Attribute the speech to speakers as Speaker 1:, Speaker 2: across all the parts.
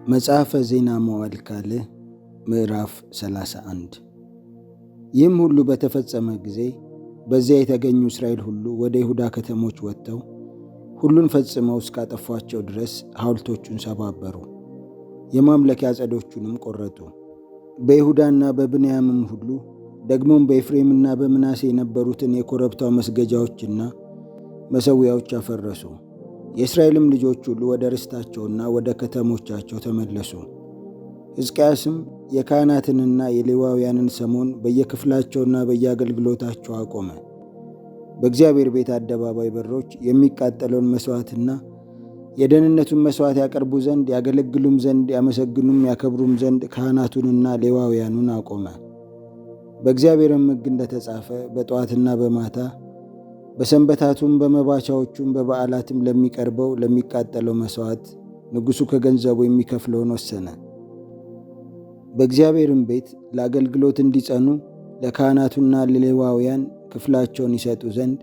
Speaker 1: መጽሐፈ ዜና መዋዕል ካልዕ ምዕራፍ 31። ይህም ሁሉ በተፈጸመ ጊዜ በዚያ የተገኙ እስራኤል ሁሉ ወደ ይሁዳ ከተሞች ወጥተው ሁሉን ፈጽመው እስካጠፏቸው ድረስ ሐውልቶቹን ሰባበሩ፣ የማምለኪያ ዐፀዶቹንም ቈረጡ። በይሁዳና በብንያምም ሁሉ ደግሞም በኤፍሬምና በምናሴ የነበሩትን የኮረብታው መስገጃዎችና መሠዊያዎች አፈረሱ። የእስራኤልም ልጆች ሁሉ ወደ ርስታቸውና ወደ ከተሞቻቸው ተመለሱ። ሕዝቅያስም የካህናትንና የሌዋውያንን ሰሞን በየክፍላቸውና በየአገልግሎታቸው አቆመ። በእግዚአብሔር ቤት አደባባይ በሮች የሚቃጠለውን መሥዋዕትና የደህንነቱን መሥዋዕት ያቀርቡ ዘንድ ያገለግሉም ዘንድ ያመሰግኑም ያከብሩም ዘንድ ካህናቱንና ሌዋውያኑን አቆመ። በእግዚአብሔርም ሕግ እንደተጻፈ በጠዋትና በማታ በሰንበታቱም በመባቻዎቹም በበዓላትም ለሚቀርበው ለሚቃጠለው መሥዋዕት ንጉሡ ከገንዘቡ የሚከፍለውን ወሰነ። በእግዚአብሔርም ቤት ለአገልግሎት እንዲጸኑ ለካህናቱና ለሌዋውያን ክፍላቸውን ይሰጡ ዘንድ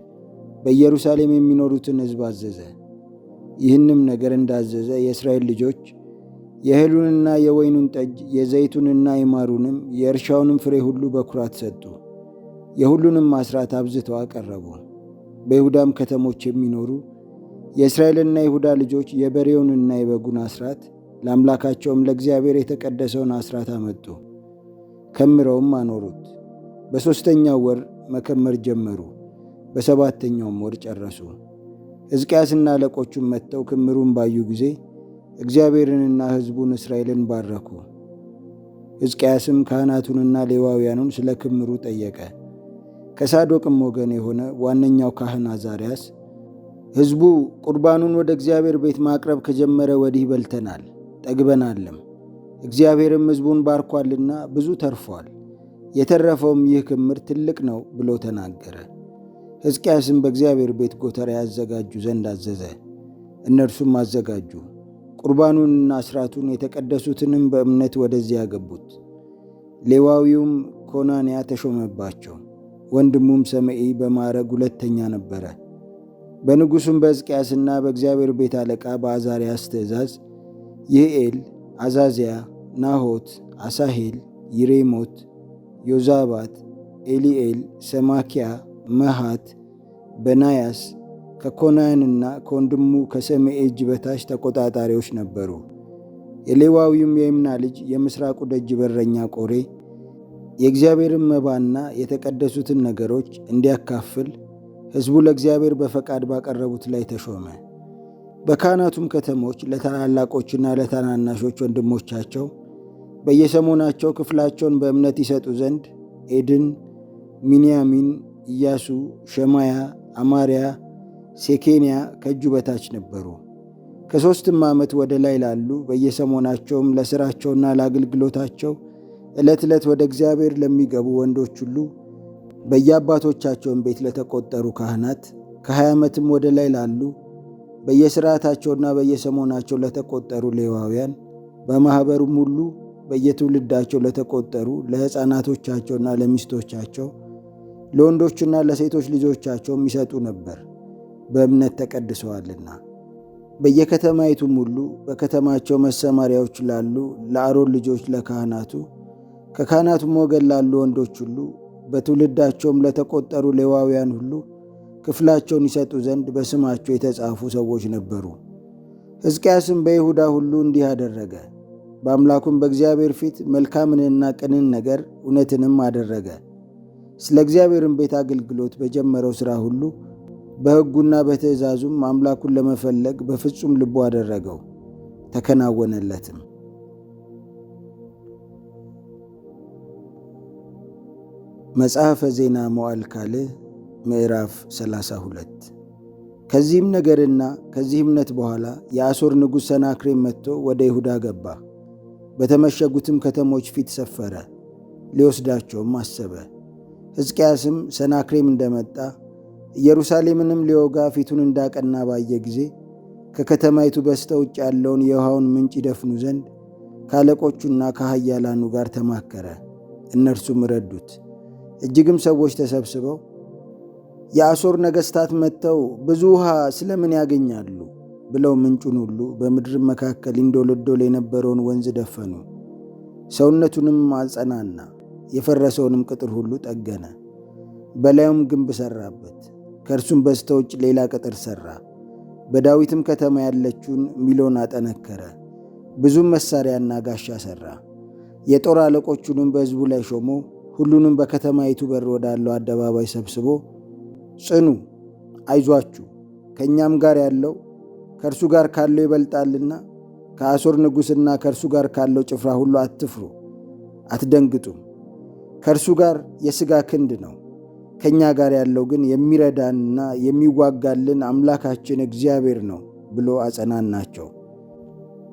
Speaker 1: በኢየሩሳሌም የሚኖሩትን ሕዝብ አዘዘ። ይህንም ነገር እንዳዘዘ የእስራኤል ልጆች የእህሉንና የወይኑን ጠጅ የዘይቱንና የማሩንም የእርሻውንም ፍሬ ሁሉ በኵራት ሰጡ። የሁሉንም አሥራት አብዝተው አቀረቡ። በይሁዳም ከተሞች የሚኖሩ የእስራኤልና የይሁዳ ልጆች የበሬውንና የበጉን አሥራት ለአምላካቸውም ለእግዚአብሔር የተቀደሰውን አሥራት አመጡ፣ ከምረውም አኖሩት። በሦስተኛው ወር መከመር ጀመሩ፣ በሰባተኛውም ወር ጨረሱ። ሕዝቅያስና አለቆቹም መጥተው ክምሩን ባዩ ጊዜ እግዚአብሔርንና ሕዝቡን እስራኤልን ባረኩ። ሕዝቅያስም ካህናቱንና ሌዋውያኑን ስለ ክምሩ ጠየቀ። ከሳዶቅም ወገን የሆነ ዋነኛው ካህን አዛርያስ ሕዝቡ ቁርባኑን ወደ እግዚአብሔር ቤት ማቅረብ ከጀመረ ወዲህ በልተናል ጠግበናልም፣ እግዚአብሔርም ሕዝቡን ባርኳልና ብዙ ተርፏል፣ የተረፈውም ይህ ክምር ትልቅ ነው ብሎ ተናገረ። ሕዝቅያስም በእግዚአብሔር ቤት ጎተራ ያዘጋጁ ዘንድ አዘዘ። እነርሱም አዘጋጁ። ቁርባኑንና አሥራቱን የተቀደሱትንም በእምነት ወደዚያ አገቡት። ሌዋዊውም ኮናንያ ተሾመባቸው። ወንድሙም ሰሜኢ በማዕረግ ሁለተኛ ነበረ። በንጉሡም በሕዝቅያስና በእግዚአብሔር ቤት አለቃ በአዛርያስ ትእዛዝ ይህኤል፣ አዛዝያ፣ ናሆት፣ አሳሄል፣ ይሬሞት፣ ዮዛባት፣ ኤሊኤል፣ ሰማኪያ፣ መሃት፣ በናያስ ከኮናንና ከወንድሙ ከሰሜኢ እጅ በታች ተቆጣጣሪዎች ነበሩ። የሌዋዊውም የይምና ልጅ የምሥራቁ ደጅ በረኛ ቆሬ የእግዚአብሔርን መባና የተቀደሱትን ነገሮች እንዲያካፍል ሕዝቡ ለእግዚአብሔር በፈቃድ ባቀረቡት ላይ ተሾመ። በካህናቱም ከተሞች ለታላላቆችና ለታናናሾች ወንድሞቻቸው በየሰሞናቸው ክፍላቸውን በእምነት ይሰጡ ዘንድ ኤድን፣ ሚንያሚን፣ ኢያሱ፣ ሸማያ፣ አማርያ፣ ሴኬንያ ከእጁ በታች ነበሩ። ከሦስትም ዓመት ወደ ላይ ላሉ በየሰሞናቸውም ለሥራቸውና ለአገልግሎታቸው ዕለት ዕለት ወደ እግዚአብሔር ለሚገቡ ወንዶች ሁሉ በየአባቶቻቸውን ቤት ለተቆጠሩ ካህናት ከ20 ዓመትም ወደ ላይ ላሉ በየሥርዓታቸውና በየሰሞናቸው ለተቆጠሩ ሌዋውያን በማኅበሩም ሁሉ በየትውልዳቸው ለተቆጠሩ ለሕፃናቶቻቸውና ለሚስቶቻቸው ለወንዶችና ለሴቶች ልጆቻቸውም ይሰጡ ነበር፣ በእምነት ተቀድሰዋልና። በየከተማይቱም ሁሉ በከተማቸው መሰማሪያዎች ላሉ ለአሮን ልጆች ለካህናቱ ከካህናቱም ወገን ላሉ ወንዶች ሁሉ በትውልዳቸውም ለተቆጠሩ ሌዋውያን ሁሉ ክፍላቸውን ይሰጡ ዘንድ በስማቸው የተጻፉ ሰዎች ነበሩ። ሕዝቅያስም በይሁዳ ሁሉ እንዲህ አደረገ። በአምላኩም በእግዚአብሔር ፊት መልካምንና ቅንን ነገር እውነትንም አደረገ። ስለ እግዚአብሔርም ቤት አገልግሎት በጀመረው ሥራ ሁሉ በሕጉና በትእዛዙም አምላኩን ለመፈለግ በፍጹም ልቡ አደረገው፣ ተከናወነለትም። መጽሐፈ ዜና መዋዕል ካልዕ ምዕራፍ 32። ከዚህም ነገርና ከዚህ እምነት በኋላ የአሦር ንጉሥ ሰናክሬም መጥቶ ወደ ይሁዳ ገባ። በተመሸጉትም ከተሞች ፊት ሰፈረ፣ ሊወስዳቸውም አሰበ። ሕዝቅያስም ሰናክሬም እንደመጣ ኢየሩሳሌምንም ሊወጋ ፊቱን እንዳቀና ባየ ጊዜ ከከተማይቱ በስተ ውጭ ያለውን የውሃውን ምንጭ ይደፍኑ ዘንድ ከአለቆቹና ከኃያላኑ ጋር ተማከረ። እነርሱም ረዱት። እጅግም ሰዎች ተሰብስበው የአሦር ነገሥታት መጥተው ብዙ ውሃ ስለምን ያገኛሉ? ብለው ምንጩን ሁሉ በምድር መካከል ይንዶለዶል የነበረውን ወንዝ ደፈኑ። ሰውነቱንም አጸናና የፈረሰውንም ቅጥር ሁሉ ጠገነ። በላዩም ግንብ ሠራበት። ከእርሱም በስተ ውጭ ሌላ ቅጥር ሠራ። በዳዊትም ከተማ ያለችውን ሚሎን አጠነከረ። ብዙም መሣሪያና ጋሻ ሠራ። የጦር አለቆቹንም በሕዝቡ ላይ ሾሞ ሁሉንም በከተማይቱ በር ወዳለው አደባባይ ሰብስቦ ጽኑ፣ አይዟችሁ፣ ከእኛም ጋር ያለው ከእርሱ ጋር ካለው ይበልጣልና ከአሦር ንጉሥና ከእርሱ ጋር ካለው ጭፍራ ሁሉ አትፍሩ፣ አትደንግጡም። ከእርሱ ጋር የሥጋ ክንድ ነው፣ ከእኛ ጋር ያለው ግን የሚረዳንና የሚዋጋልን አምላካችን እግዚአብሔር ነው ብሎ አጸናናቸው።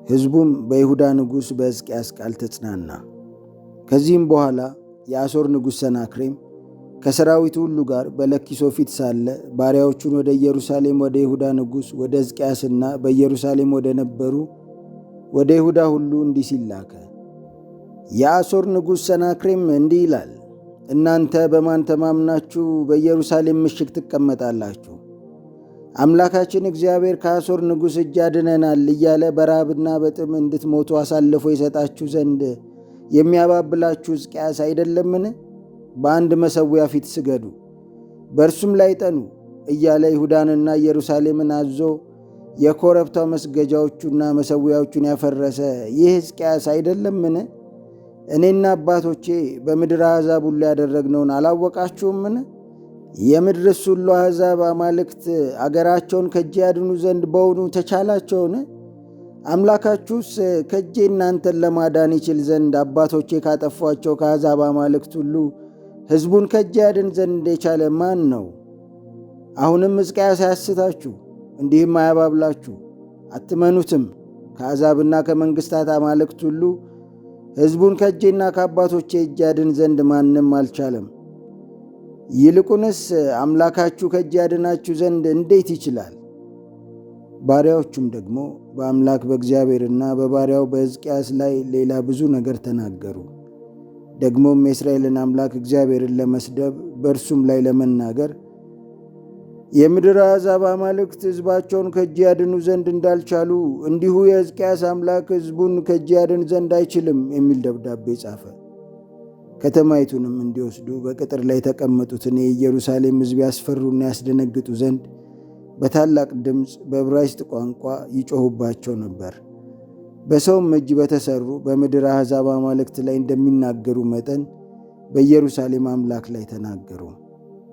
Speaker 1: ሕዝቡም በይሁዳ ንጉሥ በሕዝቅያስ ቃል ተጽናና። ከዚህም በኋላ የአሦር ንጉሥ ሰናክሬም ከሰራዊቱ ሁሉ ጋር በለኪሶ ፊት ሳለ ባሪያዎቹን ወደ ኢየሩሳሌም ወደ ይሁዳ ንጉሥ ወደ ሕዝቅያስና በኢየሩሳሌም ወደ ነበሩ ወደ ይሁዳ ሁሉ እንዲህ ሲል ላከ። የአሦር ንጉሥ ሰናክሬም እንዲህ ይላል፣ እናንተ በማን ተማምናችሁ በኢየሩሳሌም ምሽግ ትቀመጣላችሁ? አምላካችን እግዚአብሔር ከአሦር ንጉሥ እጅ ያድነናል እያለ በራብና በጥም እንድትሞቱ አሳልፎ ይሰጣችሁ ዘንድ የሚያባብላችሁ ሕዝቅያስ አይደለምን? በአንድ መሠዊያ ፊት ስገዱ፣ በእርሱም ላይ ጠኑ እያለ ይሁዳንና ኢየሩሳሌምን አዞ የኮረብታው መስገጃዎቹና መሠዊያዎቹን ያፈረሰ ይህ ሕዝቅያስ አይደለምን? እኔና አባቶቼ በምድር አሕዛብ ሁሉ ያደረግነውን አላወቃችሁምን? የምድርስ ሁሉ አሕዛብ አማልክት አገራቸውን ከእጄ ያድኑ ዘንድ በውኑ ተቻላቸውን? አምላካችሁስ ከእጄ እናንተን ለማዳን ይችል ዘንድ አባቶቼ ካጠፏቸው ከአሕዛብ አማልክት ሁሉ ሕዝቡን ከእጄ ያድን ዘንድ የቻለ ማን ነው? አሁንም ሕዝቅያስ አያስታችሁ፣ እንዲህም አያባብላችሁ፣ አትመኑትም። ከአሕዛብና ከመንግሥታት አማልክት ሁሉ ሕዝቡን ከእጄና ከአባቶቼ እጅ ያድን ዘንድ ማንም አልቻለም። ይልቁንስ አምላካችሁ ከእጅ ያድናችሁ ዘንድ እንዴት ይችላል? ባሪያዎቹም ደግሞ በአምላክ በእግዚአብሔርና በባሪያው በሕዝቅያስ ላይ ሌላ ብዙ ነገር ተናገሩ። ደግሞም የእስራኤልን አምላክ እግዚአብሔርን ለመስደብ በእርሱም ላይ ለመናገር የምድር አሕዛብ አማልክት ሕዝባቸውን ከእጅ ያድኑ ዘንድ እንዳልቻሉ እንዲሁ የሕዝቅያስ አምላክ ሕዝቡን ከእጅ ያድን ዘንድ አይችልም የሚል ደብዳቤ ጻፈ። ከተማይቱንም እንዲወስዱ በቅጥር ላይ የተቀመጡትን የኢየሩሳሌም ሕዝብ ያስፈሩና ያስደነግጡ ዘንድ በታላቅ ድምፅ በዕብራይስጥ ቋንቋ ይጮኹባቸው ነበር። በሰውም እጅ በተሠሩ በምድር አሕዛብ አማልክት ላይ እንደሚናገሩ መጠን በኢየሩሳሌም አምላክ ላይ ተናገሩ።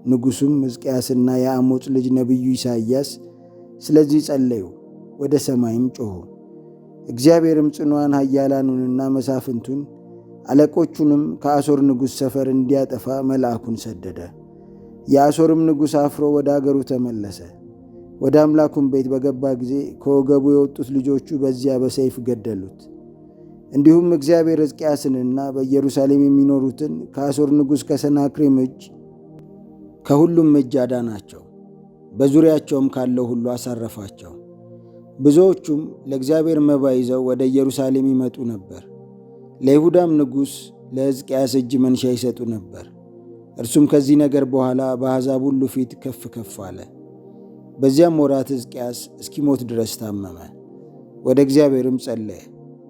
Speaker 1: ንጉሡም ሕዝቅያስና የአሞጽ ልጅ ነቢዩ ኢሳይያስ ስለዚህ ጸለዩ፣ ወደ ሰማይም ጮኹ። እግዚአብሔርም ጽኑዓን ኃያላኑንና መሳፍንቱን አለቆቹንም ከአሦር ንጉሥ ሰፈር እንዲያጠፋ መልአኩን ሰደደ። የአሦርም ንጉሥ አፍሮ ወደ አገሩ ተመለሰ። ወደ አምላኩም ቤት በገባ ጊዜ ከወገቡ የወጡት ልጆቹ በዚያ በሰይፍ ገደሉት። እንዲሁም እግዚአብሔር ሕዝቅያስንና በኢየሩሳሌም የሚኖሩትን ከአሦር ንጉሥ ከሰናክሬም እጅ ከሁሉም እጅ አዳናቸው። በዙሪያቸውም ካለው ሁሉ አሳረፋቸው። ብዙዎቹም ለእግዚአብሔር መባ ይዘው ወደ ኢየሩሳሌም ይመጡ ነበር። ለይሁዳም ንጉሥ ለሕዝቅያስ እጅ መንሻ ይሰጡ ነበር። እርሱም ከዚህ ነገር በኋላ በአሕዛብ ሁሉ ፊት ከፍ ከፍ አለ። በዚያም ወራት ሕዝቅያስ እስኪሞት ድረስ ታመመ። ወደ እግዚአብሔርም ጸለየ፣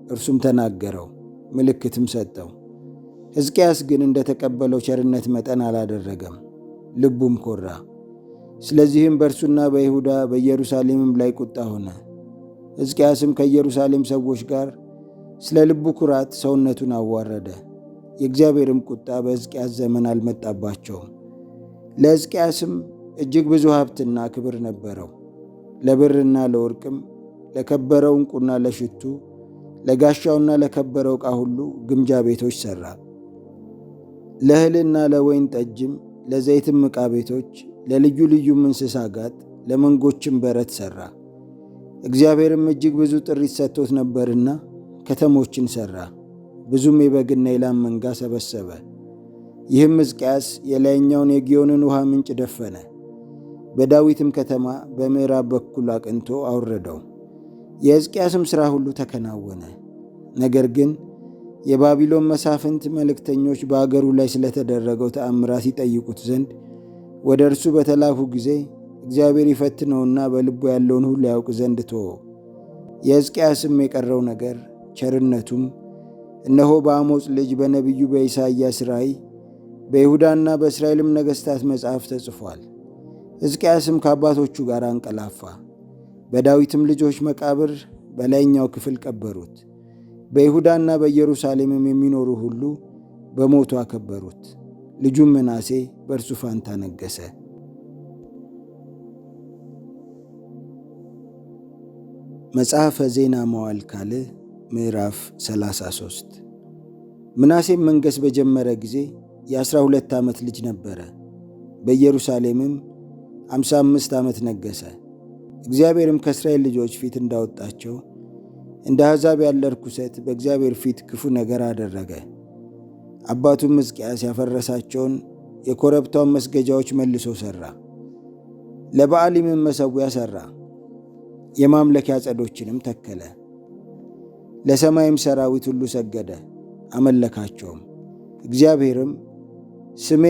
Speaker 1: እርሱም ተናገረው፣ ምልክትም ሰጠው። ሕዝቅያስ ግን እንደተቀበለው ቸርነት መጠን አላደረገም፣ ልቡም ኮራ። ስለዚህም በእርሱና በይሁዳ በኢየሩሳሌምም ላይ ቁጣ ሆነ። ሕዝቅያስም ከኢየሩሳሌም ሰዎች ጋር ስለ ልቡ ኩራት ሰውነቱን አዋረደ። የእግዚአብሔርም ቁጣ በሕዝቅያስ ዘመን አልመጣባቸውም። ለሕዝቅያስም እጅግ ብዙ ሀብትና ክብር ነበረው። ለብርና ለወርቅም፣ ለከበረው ዕንቁና ለሽቱ፣ ለጋሻውና ለከበረው ዕቃ ሁሉ ግምጃ ቤቶች ሠራ። ለእህልና ለወይን ጠጅም፣ ለዘይትም ዕቃ ቤቶች፣ ለልዩ ልዩም እንስሳ ጋጥ፣ ለመንጎችም በረት ሠራ። እግዚአብሔርም እጅግ ብዙ ጥሪት ሰጥቶት ነበርና ከተሞችን ሠራ። ብዙም የበግና የላም መንጋ ሰበሰበ። ይህም ሕዝቅያስ የላይኛውን የግዮንን ውሃ ምንጭ ደፈነ። በዳዊትም ከተማ በምዕራብ በኩል አቅንቶ አወረደው። የሕዝቅያስም ሥራ ሁሉ ተከናወነ። ነገር ግን የባቢሎን መሳፍንት መልእክተኞች በአገሩ ላይ ስለተደረገው ተአምራት ይጠይቁት ዘንድ ወደ እርሱ በተላኩ ጊዜ እግዚአብሔር ይፈትነውና በልቡ ያለውን ሁሉ ያውቅ ዘንድ ተወው። የሕዝቅያስም የቀረው ነገር ቸርነቱም እነሆ በአሞጽ ልጅ በነቢዩ በኢሳይያስ ራእይ በይሁዳና በእስራኤልም ነገሥታት መጽሐፍ ተጽፏል። ሕዝቅያስም ከአባቶቹ ጋር አንቀላፋ፣ በዳዊትም ልጆች መቃብር በላይኛው ክፍል ቀበሩት። በይሁዳና በኢየሩሳሌምም የሚኖሩ ሁሉ በሞቱ አከበሩት። ልጁም ምናሴ በእርሱ ፋንታ ነገሠ። መጽሐፈ ዜና መዋዕል ካልዕ ምዕራፍ 33 ምናሴም መንገሥ በጀመረ ጊዜ የ12 ዓመት ልጅ ነበረ። በኢየሩሳሌምም 55 ዓመት ነገሠ። እግዚአብሔርም ከእስራኤል ልጆች ፊት እንዳወጣቸው እንደ አሕዛብ ያለ ርኩሰት በእግዚአብሔር ፊት ክፉ ነገር አደረገ። አባቱም ሕዝቅያስ ያፈረሳቸውን የኮረብታውን መስገጃዎች መልሶ ሠራ። ለበዓሊምም መሠዊያ ሠራ፣ የማምለኪያ ዐፀዶችንም ተከለ። ለሰማይም ሠራዊት ሁሉ ሰገደ፣ አመለካቸውም። እግዚአብሔርም ስሜ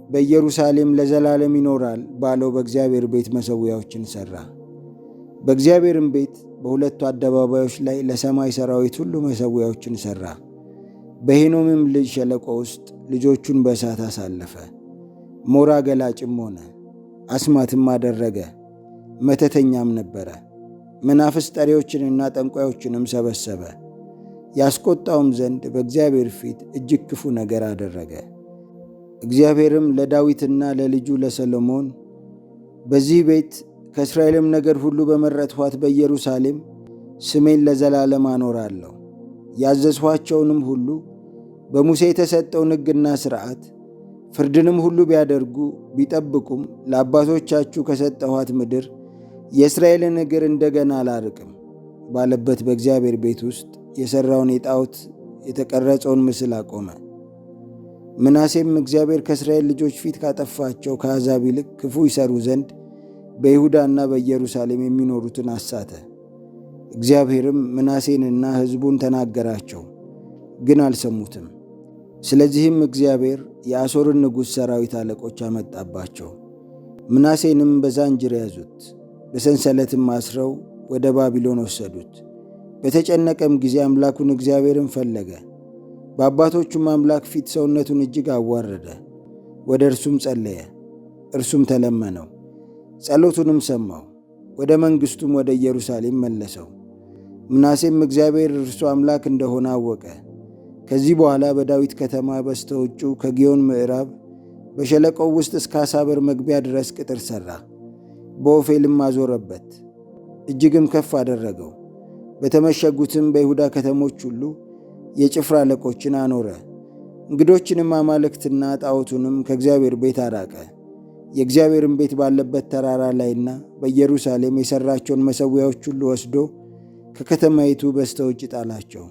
Speaker 1: በኢየሩሳሌም ለዘላለም ይኖራል ባለው በእግዚአብሔር ቤት መሠዊያዎችን ሠራ። በእግዚአብሔርም ቤት በሁለቱ አደባባዮች ላይ ለሰማይ ሠራዊት ሁሉ መሠዊያዎችን ሠራ። በሄኖምም ልጅ ሸለቆ ውስጥ ልጆቹን በእሳት አሳለፈ። ሞራ ገላጭም ሆነ፣ አስማትም አደረገ፣ መተተኛም ነበረ። መናፍስት ጠሪዎችንና ጠንቋዮችንም ሰበሰበ። ያስቆጣውም ዘንድ በእግዚአብሔር ፊት እጅግ ክፉ ነገር አደረገ። እግዚአብሔርም ለዳዊትና ለልጁ ለሰሎሞን በዚህ ቤት ከእስራኤልም ነገድ ሁሉ በመረጥኋት በኢየሩሳሌም ስሜን ለዘላለም አኖራለሁ፣ ያዘዝኋቸውንም ሁሉ በሙሴ የተሰጠውን ሕግና ሥርዓት ፍርድንም ሁሉ ቢያደርጉ ቢጠብቁም ለአባቶቻችሁ ከሰጠኋት ምድር የእስራኤልን እግር እንደገና አላርቅም ባለበት በእግዚአብሔር ቤት ውስጥ የሠራውን የጣዖት የተቀረጸውን ምስል አቆመ። ምናሴም እግዚአብሔር ከእስራኤል ልጆች ፊት ካጠፋቸው ከአሕዛብ ይልቅ ክፉ ይሠሩ ዘንድ በይሁዳና በኢየሩሳሌም የሚኖሩትን አሳተ። እግዚአብሔርም ምናሴንና ሕዝቡን ተናገራቸው፣ ግን አልሰሙትም። ስለዚህም እግዚአብሔር የአሦርን ንጉሥ ሠራዊት አለቆች አመጣባቸው። ምናሴንም በዛንጅር ያዙት፣ በሰንሰለትም አስረው ወደ ባቢሎን ወሰዱት። በተጨነቀም ጊዜ አምላኩን እግዚአብሔርን ፈለገ። በአባቶቹም አምላክ ፊት ሰውነቱን እጅግ አዋረደ። ወደ እርሱም ጸለየ፣ እርሱም ተለመነው፣ ጸሎቱንም ሰማው። ወደ መንግሥቱም ወደ ኢየሩሳሌም መለሰው። ምናሴም እግዚአብሔር እርሱ አምላክ እንደሆነ አወቀ። ከዚህ በኋላ በዳዊት ከተማ በስተ ውጩ ከግዮን ምዕራብ በሸለቆው ውስጥ እስከ አሳበር መግቢያ ድረስ ቅጥር ሠራ። በኦፌልም አዞረበት፣ እጅግም ከፍ አደረገው። በተመሸጉትም በይሁዳ ከተሞች ሁሉ የጭፍራ አለቆችን አኖረ። እንግዶችንም አማልክትና ጣዖቱንም ከእግዚአብሔር ቤት አራቀ። የእግዚአብሔርን ቤት ባለበት ተራራ ላይና በኢየሩሳሌም የሠራቸውን መሠዊያዎች ሁሉ ወስዶ ከከተማይቱ በስተ ውጭ ጣላቸው።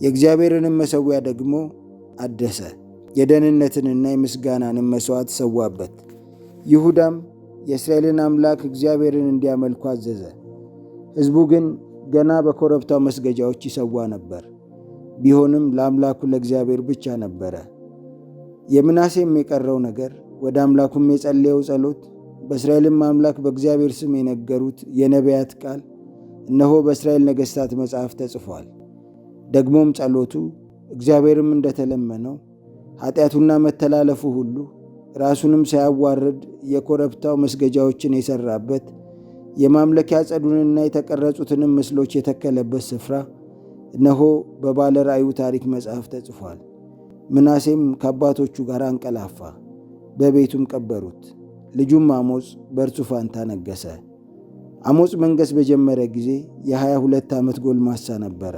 Speaker 1: የእግዚአብሔርንም መሠዊያ ደግሞ አደሰ፣ የደህንነትንና የምስጋናንም መሥዋዕት ሰዋበት። ይሁዳም የእስራኤልን አምላክ እግዚአብሔርን እንዲያመልኩ አዘዘ። ሕዝቡ ግን ገና በኮረብታው መስገጃዎች ይሰዋ ነበር፣ ቢሆንም ለአምላኩ ለእግዚአብሔር ብቻ ነበረ። የምናሴም የቀረው ነገር ወደ አምላኩም የጸለየው ጸሎት በእስራኤልም አምላክ በእግዚአብሔር ስም የነገሩት የነቢያት ቃል እነሆ በእስራኤል ነገሥታት መጽሐፍ ተጽፏል። ደግሞም ጸሎቱ እግዚአብሔርም እንደተለመነው ኃጢአቱና መተላለፉ ሁሉ ራሱንም ሳያዋርድ የኮረብታው መስገጃዎችን የሠራበት የማምለኪያ ዐፀዱንና የተቀረጹትንም ምስሎች የተከለበት ስፍራ እነሆ በባለ ራእዩ ታሪክ መጽሐፍ ተጽፏል። ምናሴም ከአባቶቹ ጋር አንቀላፋ፣ በቤቱም ቀበሩት። ልጁም አሞጽ በእርሱ ፋንታ ነገሠ። አሞጽ መንገሥ በጀመረ ጊዜ የ22 ዓመት ጎልማሳ ነበረ።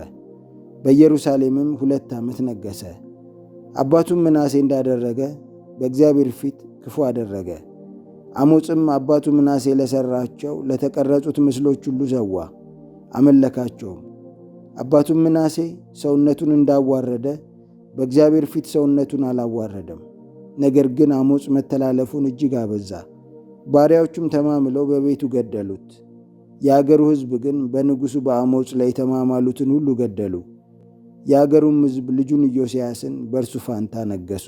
Speaker 1: በኢየሩሳሌምም 2 ዓመት ነገሠ። አባቱም ምናሴ እንዳደረገ በእግዚአብሔር ፊት ክፉ አደረገ። አሞጽም አባቱ ምናሴ ለሠራቸው ለተቀረጹት ምስሎች ሁሉ ሰዋ፣ አመለካቸውም። አባቱም ምናሴ ሰውነቱን እንዳዋረደ በእግዚአብሔር ፊት ሰውነቱን አላዋረደም። ነገር ግን አሞጽ መተላለፉን እጅግ አበዛ። ባሪያዎቹም ተማምለው በቤቱ ገደሉት። የአገሩ ሕዝብ ግን በንጉሡ በአሞጽ ላይ የተማማሉትን ሁሉ ገደሉ። የአገሩም ሕዝብ ልጁን ኢዮስያስን በእርሱ ፋንታ ነገሡ።